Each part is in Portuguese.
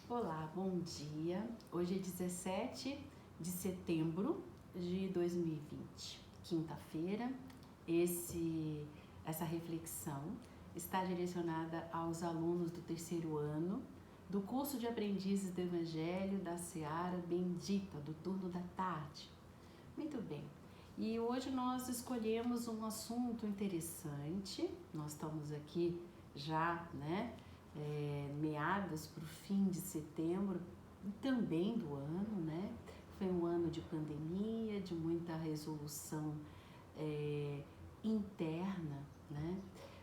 Olá, bom dia. Hoje é 17 de setembro de 2020, quinta-feira. Essa reflexão está direcionada aos alunos do terceiro ano do curso de aprendizes do Evangelho da Seara Bendita, do turno da tarde. Muito bem. E hoje nós escolhemos um assunto interessante. Nós estamos aqui já, meados para o fim de setembro e também do ano, né? Foi um ano de pandemia, de muita resolução interna, né?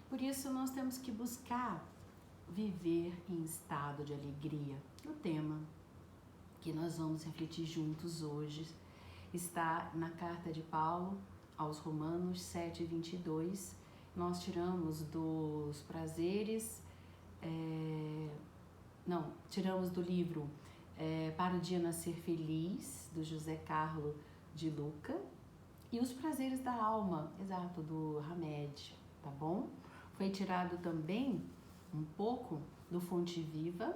Por isso nós temos que buscar viver em estado de alegria. O tema que nós vamos refletir juntos hoje está na carta de Paulo aos Romanos 7:22. Nós tiramos dos prazeres, tiramos do livro Para o Dia Nascer Feliz, do José Carlo de Luca, e Os Prazeres da Alma, exato, do Hamed, tá bom? Foi tirado também um pouco do Fonte Viva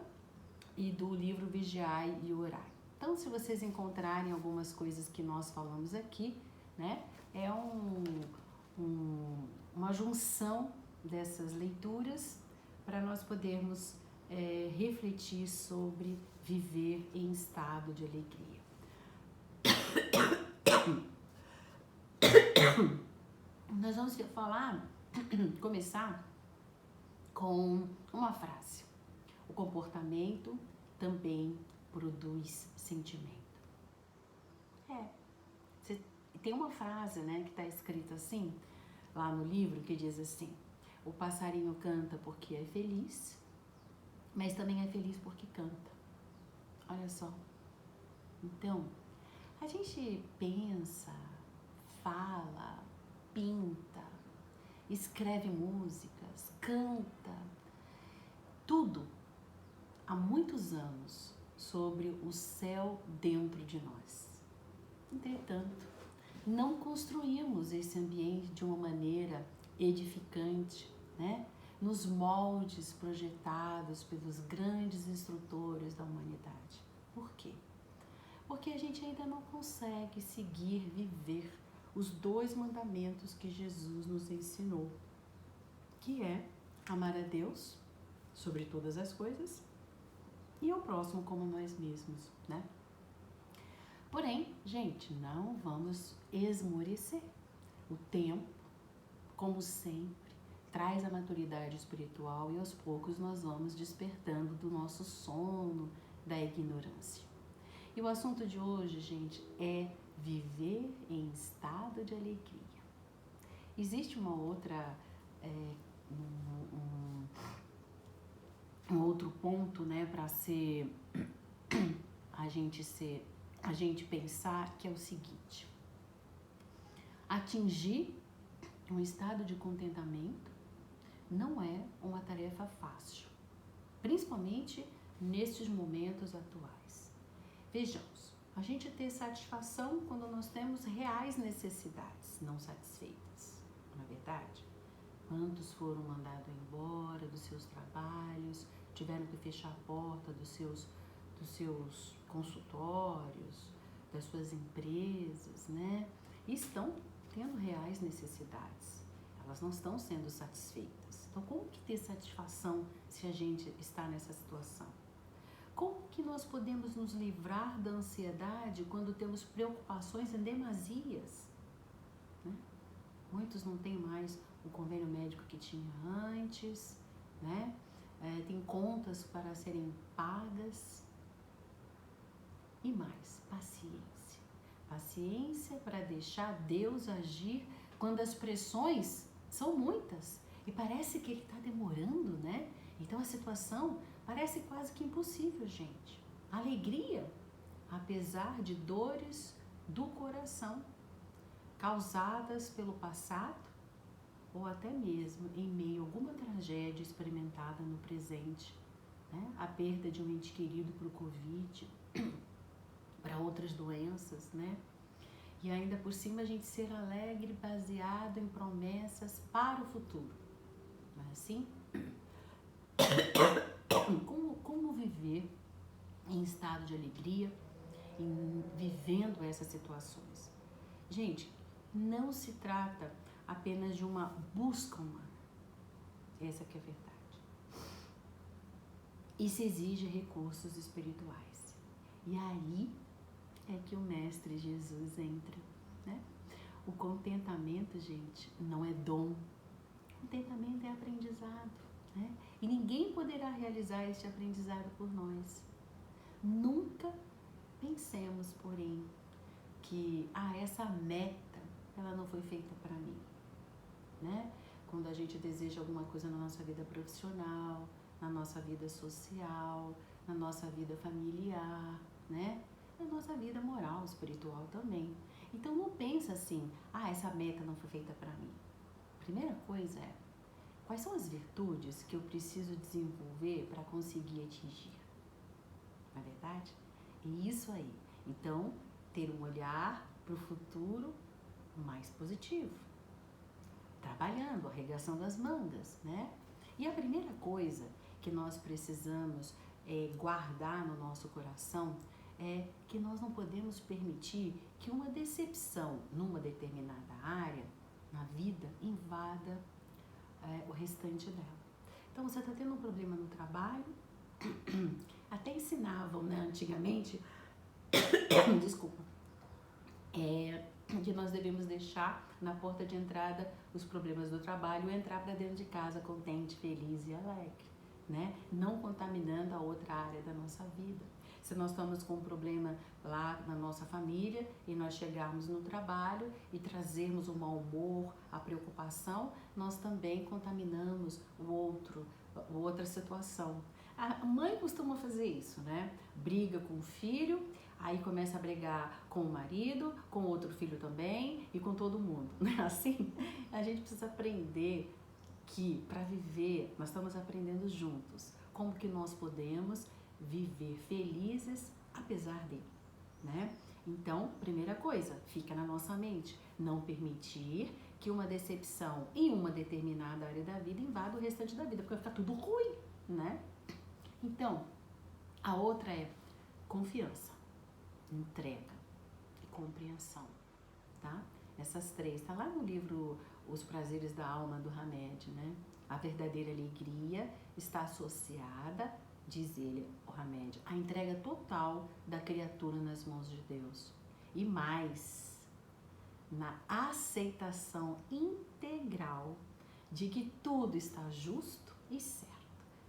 e do livro Vigiai e Orai. Então, se vocês encontrarem algumas coisas que nós falamos aqui, né, é uma junção dessas leituras para nós podermos refletir sobre viver em estado de alegria. Nós vamos começar com uma frase. O comportamento também produz sentimento. Tem uma frase, né, que está escrita assim, lá no livro, que diz assim: o passarinho canta porque é feliz, mas também é feliz porque canta. Olha só. Então, a gente pensa, fala, pinta, escreve músicas, canta, tudo há muitos anos sobre o céu dentro de nós. Entretanto, não construímos esse ambiente de uma maneira edificante, né? Nos moldes projetados pelos grandes instrutores da humanidade. Por quê? Porque a gente ainda não consegue viver os 2 mandamentos que Jesus nos ensinou, que é amar a Deus sobre todas as coisas e ao próximo como nós mesmos, né? Porém, gente, não vamos esmorecer. O tempo, como sempre, traz a maturidade espiritual e aos poucos nós vamos despertando do nosso sono, da ignorância. E o assunto de hoje, gente, é viver em estado de alegria. Existe uma outra, um outro ponto, né, para a gente pensar, que é o seguinte: atingir um estado de contentamento não é uma tarefa fácil, principalmente nesses momentos atuais. Vejamos, a gente ter satisfação quando nós temos reais necessidades não satisfeitas, não é verdade? Quantos foram mandados embora dos seus trabalhos, tiveram que fechar a porta dos seus consultórios, das suas empresas, né? E estão tendo reais necessidades. Elas não estão sendo satisfeitas. Então, como que ter satisfação se a gente está nessa situação? Como que nós podemos nos livrar da ansiedade quando temos preocupações em demasias? Né? Muitos não têm mais o convênio médico que tinha antes, né? Tem contas para serem pagas. E mais, paciência. Paciência para deixar Deus agir quando as pressões são muitas e parece que Ele está demorando, né? Então a situação parece quase que impossível, gente. Alegria, apesar de dores do coração, causadas pelo passado ou até mesmo em meio a alguma tragédia experimentada no presente, né? A perda de um ente querido para o Covid, para outras doenças, né? E ainda por cima a gente ser alegre baseado em promessas para o futuro. Não é assim? Como viver em estado de alegria, vivendo essas situações. Gente, não se trata apenas de uma busca humana. Essa que é a verdade. Isso exige recursos espirituais. E aí é que o Mestre Jesus entra, né? O contentamento, gente, não é dom. Contentamento é aprendizado, né? E ninguém poderá realizar este aprendizado por nós. Nunca pensemos, porém, que essa meta, ela não foi feita para mim, né? Quando a gente deseja alguma coisa na nossa vida profissional, na nossa vida social, na nossa vida familiar, né? Na nossa vida moral, espiritual também. Então não pensa assim, essa meta não foi feita para mim. Primeira coisa é, quais são as virtudes que eu preciso desenvolver para conseguir atingir? Não é verdade? É isso aí. Então, ter um olhar para o futuro mais positivo. Trabalhando, arregaçando as mangas, né? E a primeira coisa que nós precisamos guardar no nosso coração é que nós não podemos permitir que uma decepção numa determinada área, na vida, invada o restante dela. Então, você está tendo um problema no trabalho, até ensinavam, né, antigamente, desculpa, que nós devemos deixar na porta de entrada os problemas do trabalho e entrar para dentro de casa contente, feliz e alegre, né? Não contaminando a outra área da nossa vida. Se nós estamos com um problema lá na nossa família e nós chegarmos no trabalho e trazermos o mau humor, a preocupação, nós também contaminamos outra situação. A mãe costuma fazer isso, né? Briga com o filho, aí começa a brigar com o marido, com o outro filho também e com todo mundo. Não é assim? A gente precisa aprender que para viver, nós estamos aprendendo juntos como que nós podemos viver felizes apesar dele, né? Então, primeira coisa, fica na nossa mente, não permitir que uma decepção em uma determinada área da vida invada o restante da vida, porque vai ficar tudo ruim, né? Então, a outra é confiança, entrega e compreensão, tá? Essas três, tá lá no livro Os Prazeres da Alma, do Hamed, né? A verdadeira alegria está associada, diz ele, o Hamed, à entrega total da criatura nas mãos de Deus. E mais, na aceitação integral de que tudo está justo e certo.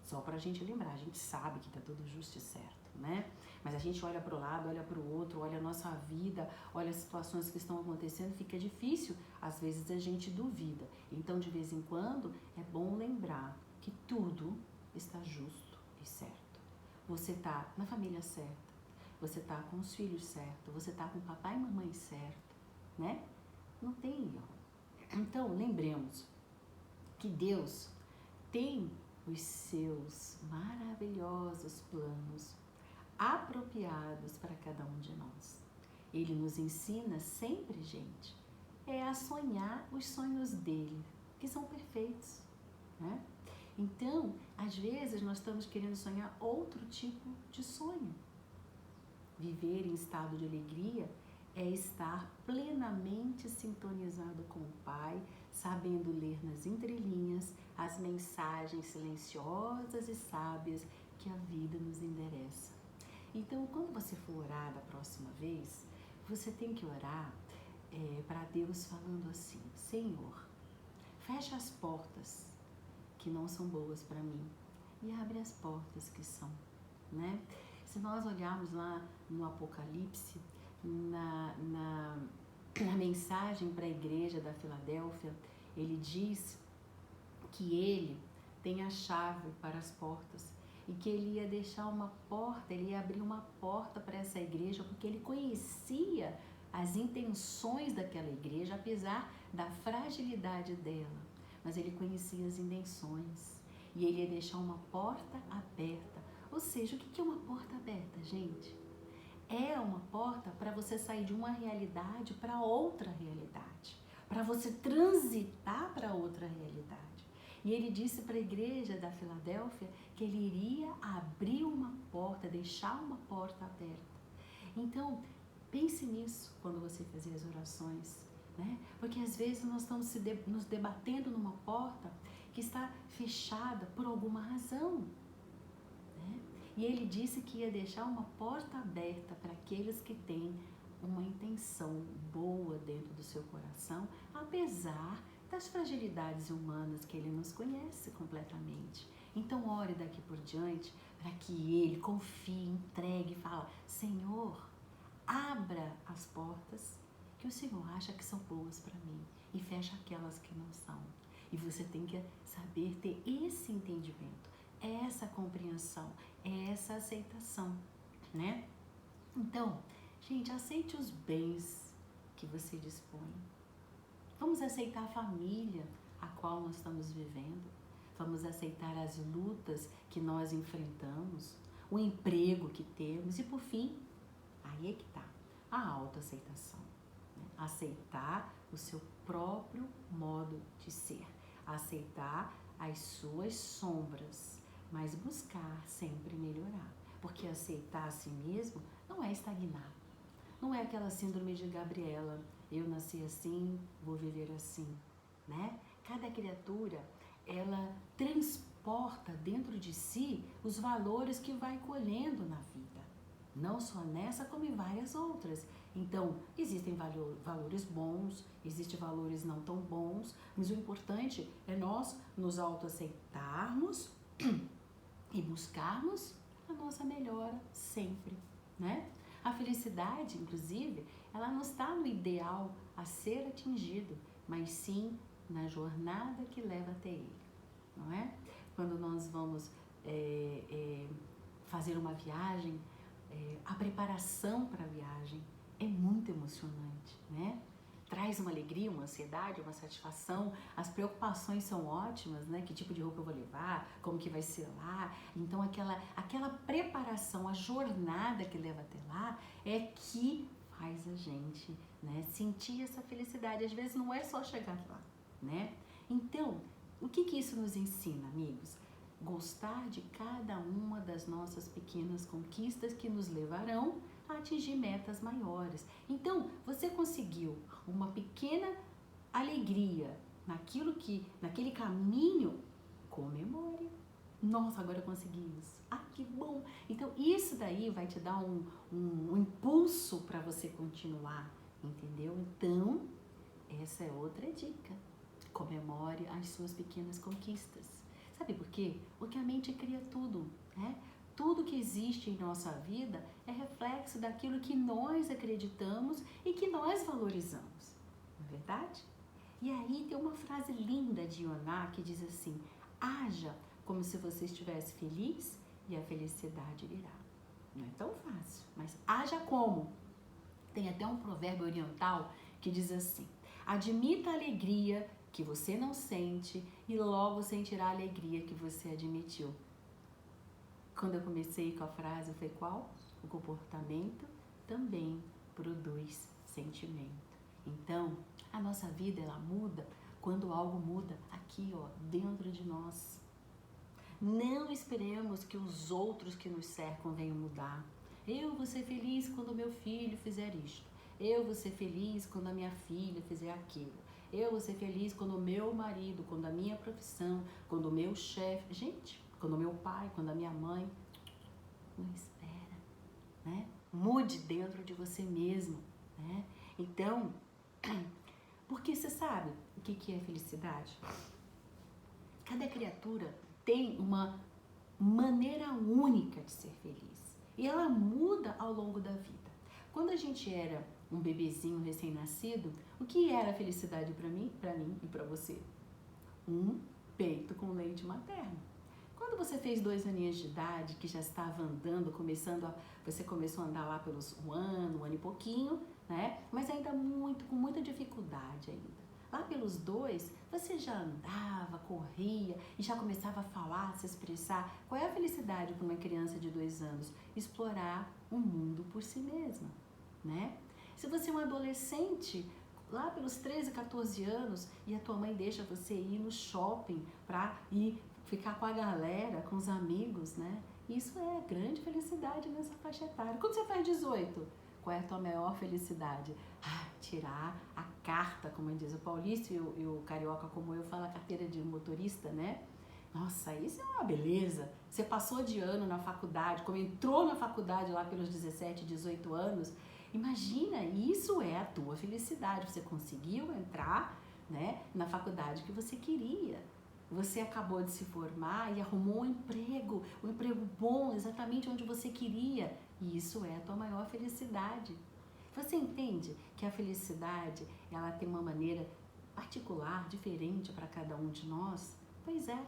Só para a gente lembrar, a gente sabe que está tudo justo e certo, né? Mas a gente olha para o lado, olha para o outro, olha a nossa vida, olha as situações que estão acontecendo, fica difícil, às vezes a gente duvida. Então, de vez em quando, é bom lembrar que tudo está justo e certo. Você está na família certa, você está com os filhos certos, você está com papai e mamãe certo, né? Não tem erro. Então, lembremos que Deus tem os seus maravilhosos planos apropriados para cada um de nós. Ele nos ensina sempre, gente, a sonhar os sonhos dele, que são perfeitos, né? Então, às vezes nós estamos querendo sonhar outro tipo de sonho. Viver em estado de alegria é estar plenamente sintonizado com o Pai, sabendo ler nas entrelinhas as mensagens silenciosas e sábias que a vida nos endereça. Então, quando você for orar da próxima vez, você tem que orar para Deus falando assim: Senhor, fecha as portas que não são boas para mim e abre as portas que são, né? Se nós olharmos lá no Apocalipse, na mensagem para a igreja da Filadélfia, ele diz que ele tem a chave para as portas e que ele ia deixar uma porta, ele ia abrir uma porta para essa igreja, porque ele conhecia as intenções daquela igreja, apesar da fragilidade dela, mas ele conhecia as intenções e ele ia deixar uma porta aberta. Ou seja, o que é uma porta aberta, gente? É uma porta para você sair de uma realidade para outra realidade, para você transitar para outra realidade. E ele disse para a igreja da Filadélfia que ele iria abrir uma porta porta, deixar uma porta aberta. Então, pense nisso quando você fazer as orações, né? Porque às vezes nós estamos nos debatendo numa porta que está fechada por alguma razão, né? E ele disse que ia deixar uma porta aberta para aqueles que têm uma intenção boa dentro do seu coração, apesar das fragilidades humanas que ele nos conhece completamente. Então ore daqui por diante para que ele confie, entregue e fala: Senhor, abra as portas que o Senhor acha que são boas para mim e fecha aquelas que não são. E você tem que saber ter esse entendimento, essa compreensão, essa aceitação, né? Então, gente, aceite os bens que você dispõe. Vamos aceitar a família a qual nós estamos vivendo. Vamos aceitar as lutas que nós enfrentamos, o emprego que temos e, por fim, aí é que está a autoaceitação, né? Aceitar o seu próprio modo de ser, aceitar as suas sombras, mas buscar sempre melhorar, porque aceitar a si mesmo não é estagnar, não é aquela síndrome de Gabriela, eu nasci assim, vou viver assim, né? Cada criatura, ela transporta dentro de si os valores que vai colhendo na vida. Não só nessa, como em várias outras. Então, existem valores bons, existem valores não tão bons, mas o importante é nós nos autoaceitarmos e buscarmos a nossa melhora sempre, né? A felicidade, inclusive, ela não está no ideal a ser atingido, mas sim na jornada que leva até ele, não é? Quando nós vamos fazer uma viagem, a preparação para a viagem é muito emocionante, né? Traz uma alegria, uma ansiedade, uma satisfação. As preocupações são ótimas, né? Que tipo de roupa eu vou levar, como que vai ser lá. Então aquela preparação, a jornada que leva até lá é que faz a gente, né, sentir essa felicidade. Às vezes não é só chegar lá, né? Então, o que isso nos ensina, amigos? Gostar de cada uma das nossas pequenas conquistas que nos levarão a atingir metas maiores. Então, você conseguiu uma pequena alegria naquele caminho, comemore. Nossa, agora conseguimos. Ah, que bom! Então, isso daí vai te dar um impulso para você continuar, entendeu? Então, essa é outra dica. Comemore as suas pequenas conquistas. Sabe por quê? Porque a mente cria tudo, né? Tudo que existe em nossa vida é reflexo daquilo que nós acreditamos e que nós valorizamos, não é verdade? E aí tem uma frase linda de Ioná que diz assim: haja como se você estivesse feliz e a felicidade virá. Não é tão fácil, mas haja como. Tem até um provérbio oriental que diz assim: admita a alegria que você não sente e logo sentirá a alegria que você admitiu. Quando eu comecei com a frase, foi qual? O comportamento também produz sentimento. Então, a nossa vida, ela muda quando algo muda aqui, ó, dentro de nós. Não esperemos que os outros que nos cercam venham mudar. Eu vou ser feliz quando meu filho fizer isto. Eu vou ser feliz quando a minha filha fizer aquilo. Eu vou ser feliz quando o meu marido, quando a minha profissão, quando o meu chefe... Gente, quando o meu pai, quando a minha mãe... Não espera, né? Mude dentro de você mesmo, né? Então, porque você sabe o que é felicidade? Cada criatura tem uma maneira única de ser feliz. E ela muda ao longo da vida. Quando a gente era um bebezinho recém-nascido, o que era a felicidade para mim e para você? Um peito com leite materno. Quando você fez 2 aninhos de idade, que já estava andando, você começou a andar lá pelos um ano e pouquinho, né? Mas ainda com muita dificuldade ainda. Lá pelos 2, você já andava, corria e já começava a falar, a se expressar. Qual é a felicidade para uma criança de 2 anos? Explorar o mundo por si mesma, né? Se você é um adolescente, lá pelos 13, 14 anos, e a tua mãe deixa você ir no shopping para ir ficar com a galera, com os amigos, né? Isso é grande felicidade nessa faixa etária. Quando você faz 18, qual é a tua maior felicidade? Tirar a carta, como diz o paulista e o carioca como eu fala, a carteira de motorista, né? Nossa, isso é uma beleza. Você passou de ano na faculdade, como entrou na faculdade lá pelos 17, 18 anos, imagina, isso é a tua felicidade. Você conseguiu entrar, né, na faculdade que você queria. Você acabou de se formar e arrumou um emprego bom, exatamente onde você queria. E isso é a tua maior felicidade. Você entende que a felicidade, ela tem uma maneira particular, diferente para cada um de nós? Pois é.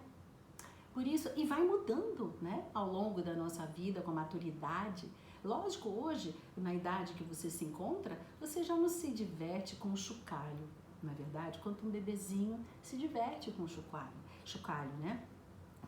Por isso, e vai mudando, né, ao longo da nossa vida, com a maturidade. Lógico, hoje, na idade que você se encontra, você já não se diverte com o chocalho, não é verdade? Quanto um bebezinho se diverte com o chocalho, né?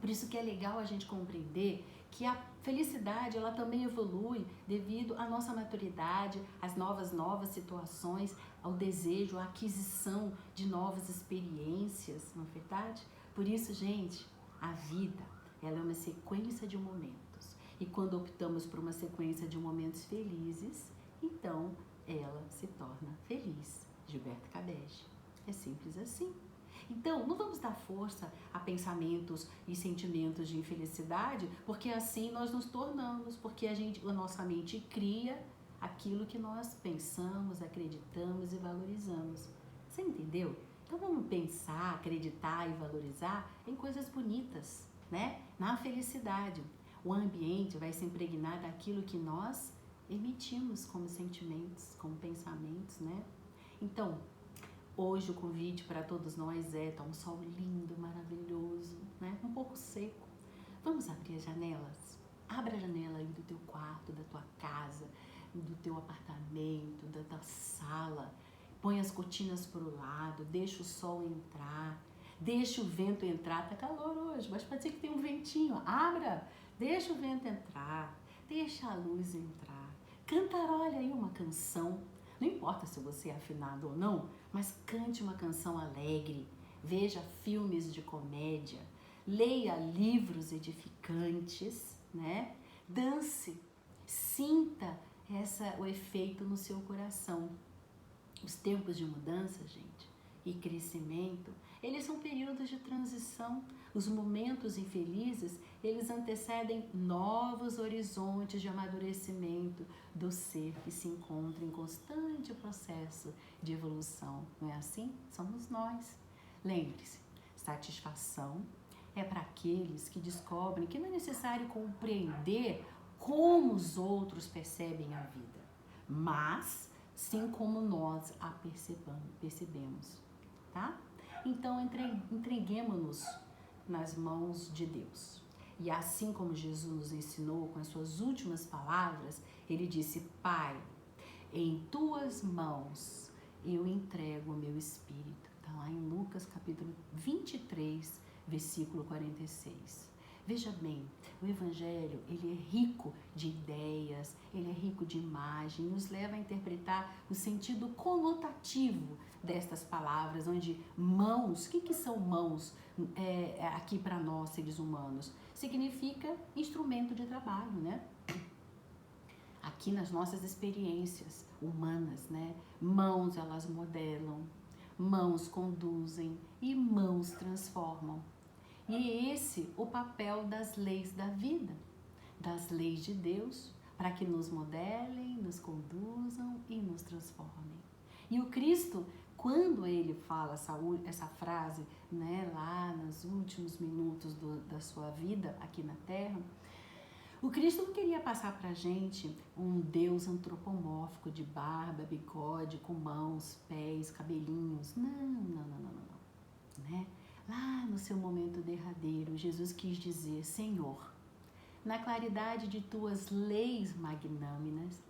Por isso que é legal a gente compreender que a felicidade, ela também evolui devido à nossa maturidade, às novas situações, ao desejo, à aquisição de novas experiências, não é verdade? Por isso, gente, a vida, ela é uma sequência de momentos. E quando optamos por uma sequência de momentos felizes, então ela se torna feliz. Gilberto Cabege. É simples assim. Então, não vamos dar força a pensamentos e sentimentos de infelicidade, porque assim nós nos tornamos, porque a nossa mente cria aquilo que nós pensamos, acreditamos e valorizamos. Você entendeu? Então vamos pensar, acreditar e valorizar em coisas bonitas, né? Na felicidade. O ambiente vai se impregnar daquilo que nós emitimos como sentimentos, como pensamentos, né? Então, hoje o convite para todos nós tá um sol lindo, maravilhoso, né? Um pouco seco. Vamos abrir as janelas? Abra a janela aí do teu quarto, da tua casa, do teu apartamento, da tua sala. Põe as cortinas para o lado, deixa o sol entrar, deixa o vento entrar. Tá calor hoje, mas pode ser que tenha um ventinho. Abra, deixa o vento entrar, deixa a luz entrar. Cantarolha aí uma canção. Não importa se você é afinado ou não, mas cante uma canção alegre, veja filmes de comédia, leia livros edificantes, né? Dance, sinta o efeito no seu coração. Os tempos de mudança, gente, e crescimento, eles são períodos de transição. Os momentos infelizes, eles antecedem novos horizontes de amadurecimento do ser que se encontra em constante processo de evolução. Não é assim? Somos nós. Lembre-se, satisfação é para aqueles que descobrem que não é necessário compreender como os outros percebem a vida, mas sim como nós a percebemos, tá? Então, entreguemos-nos nas mãos de Deus. E assim como Jesus nos ensinou com as suas últimas palavras, ele disse: Pai, em tuas mãos eu entrego o meu espírito. Está lá em Lucas capítulo 23, versículo 46. Veja bem, o Evangelho, ele é rico de ideias, ele é rico de imagem, nos leva a interpretar o sentido conotativo destas palavras, onde mãos, o que são mãos aqui para nós, seres humanos? Significa instrumento de trabalho, né? Aqui nas nossas experiências humanas, né? Mãos, elas modelam, mãos conduzem e mãos transformam. E é esse o papel das leis da vida, das leis de Deus, para que nos modelem, nos conduzam e nos transformem. E o Cristo, quando ele fala essa frase, né, lá nos últimos minutos da sua vida aqui na Terra, o Cristo não queria passar para a gente um Deus antropomórfico de barba, bigode, com mãos, pés, cabelinhos. Não. Né? Lá no seu momento derradeiro, Jesus quis dizer: Senhor, na claridade de tuas leis magnânimas,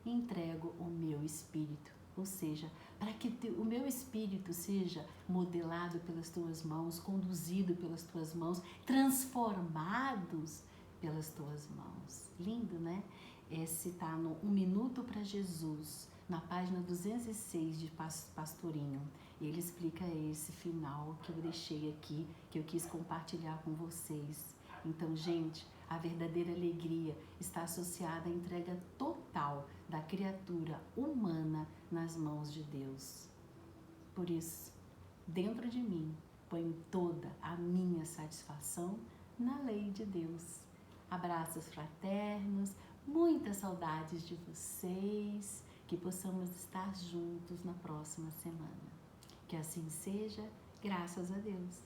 entrego o meu espírito. Ou seja, para que o meu espírito seja modelado pelas tuas mãos, conduzido pelas tuas mãos, transformados pelas tuas mãos. Lindo, né? Esse está no Um Minuto para Jesus, na página 206 de Pastorinho. Ele explica esse final que eu deixei aqui, que eu quis compartilhar com vocês. Então, gente, a verdadeira alegria está associada à entrega total da criatura humana nas mãos de Deus. Por isso, dentro de mim, ponho toda a minha satisfação na lei de Deus. Abraços fraternos, muitas saudades de vocês, que possamos estar juntos na próxima semana. Que assim seja, graças a Deus.